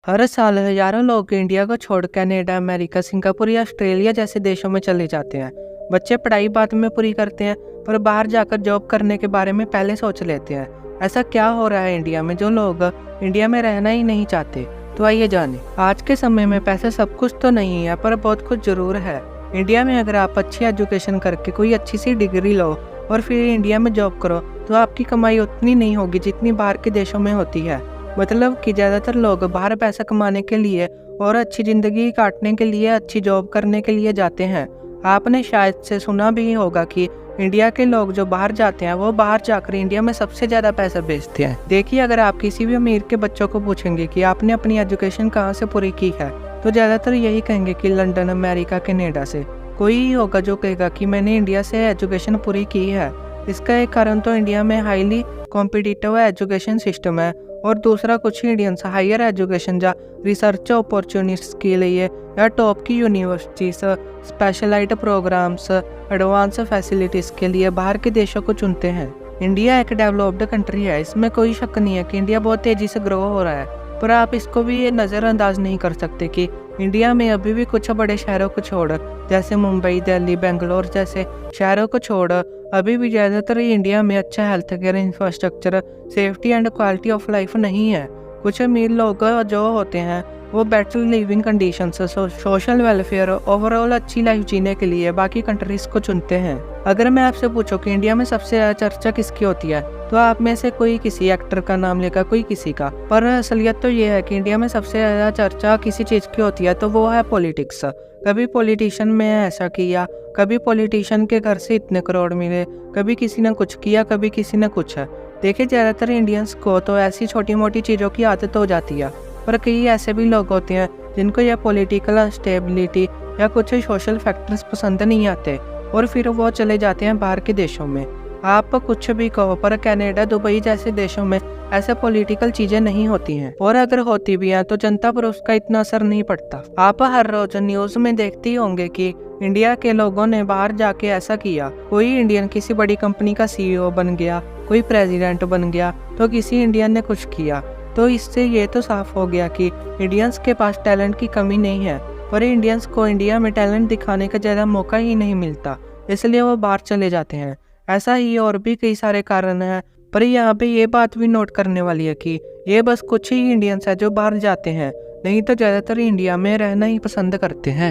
हर साल हजारों लोग इंडिया को छोड़ कनाडा, अमेरिका, सिंगापुर या ऑस्ट्रेलिया जैसे देशों में चले जाते हैं। बच्चे पढ़ाई बाद में पूरी करते हैं, पर बाहर जाकर जॉब करने के बारे में पहले सोच लेते हैं। ऐसा क्या हो रहा है इंडिया में जो लोग इंडिया में रहना ही नहीं चाहते? तो आइए जाने। आज के समय में पैसा सब कुछ तो नहीं है, पर बहुत कुछ जरूर है। इंडिया में अगर आप अच्छी एजुकेशन करके कोई अच्छी सी डिग्री लो और फिर इंडिया में जॉब करो, तो आपकी कमाई उतनी नहीं होगी जितनी बाहर के देशों में होती है। मतलब कि ज़्यादातर लोग बाहर पैसा कमाने के लिए और अच्छी ज़िंदगी काटने के लिए, अच्छी जॉब करने के लिए जाते हैं। आपने शायद से सुना भी होगा कि इंडिया के लोग जो बाहर जाते हैं वो बाहर जाकर इंडिया में सबसे ज़्यादा पैसा भेजते हैं। देखिए, अगर आप किसी भी अमीर के बच्चों को पूछेंगे कि आपने अपनी एजुकेशन कहाँ से पूरी की है, तो ज़्यादातर यही कहेंगे कि लंदन, अमेरिका, कनाडा से। कोई ही होगा जो कहेगा कि मैंने इंडिया से एजुकेशन पूरी की है। इसका एक कारण तो इंडिया में हाईली कॉम्पिटिटिव एजुकेशन सिस्टम है, और दूसरा कुछ इंडियंस हायर एजुकेशन या रिसर्च अपॉर्चुनिटीज के लिए या टॉप की universities, specialised programmes, advance facilities के लिए बाहर के देशों को चुनते हैं। इंडिया एक डेवलप्ड कंट्री है, इसमें कोई शक नहीं है कि इंडिया बहुत तेज़ी से ग्रो हो रहा है, पर आप इसको भी नज़रअंदाज नहीं कर सकते कि इंडिया में अभी भी कुछ बड़े शहरों को छोड़, जैसे मुंबई, दिल्ली, बेंगलोर जैसे शहरों को छोड़, अभी भी ज़्यादातर इंडिया में अच्छा health care infrastructure, safety and quality of life नहीं है। कुछ अमीर लोग जो होते हैं वो better living conditions, social welfare, overall अच्छी लाइफ जीने के लिए बाकी कंट्रीज को चुनते हैं। अगर मैं आपसे पूछूं कि इंडिया में सबसे ज़्यादा चर्चा किसकी होती है, तो आप में से कोई किसी एक्टर का नाम लेगा, कोई किसी का। पर असलियत तो ये है कि इंडिया में सबसे ज़्यादा चर्चा किसी चीज़ की होती है, तो वो है पॉलिटिक्स। कभी पॉलिटिशियन में ऐसा किया, कभी पॉलिटिशियन के घर से इतने करोड़ मिले, कभी किसी ने कुछ किया, कभी किसी ने कुछ है। देखिए, ज़्यादातर इंडियंस को तो ऐसी छोटी मोटी चीज़ों की आदत हो जाती है, पर कई ऐसे भी लोग होते हैं जिनको यह पॉलिटिकल स्टेबिलिटी या कुछ सोशल फैक्टर्स पसंद नहीं आते, और फिर वो चले जाते हैं बाहर के देशों में। आप कुछ भी कहो, पर कनाडा, दुबई जैसे देशों में ऐसे पॉलिटिकल चीज़ें नहीं होती हैं, और अगर होती भी हैं तो जनता पर उसका इतना असर नहीं पड़ता। आप हर रोज न्यूज़ में देखते ही होंगे कि इंडिया के लोगों ने बाहर जाके ऐसा किया। कोई इंडियन किसी बड़ी कंपनी का CEO बन गया, कोई प्रेसिडेंट बन गया, तो किसी इंडियन ने कुछ किया। तो इससे ये तो साफ हो गया कि इंडियंस के पास टैलेंट की कमी नहीं है, पर इंडियंस को इंडिया में टैलेंट दिखाने का ज़्यादा मौका ही नहीं मिलता, इसलिए वो बाहर चले जाते हैं। ऐसा ही और भी कई सारे कारण हैं, पर यहाँ पे ये बात भी नोट करने वाली है कि ये बस कुछ ही इंडियंस हैं जो बाहर जाते हैं, नहीं तो ज़्यादातर इंडिया में रहना ही पसंद करते हैं।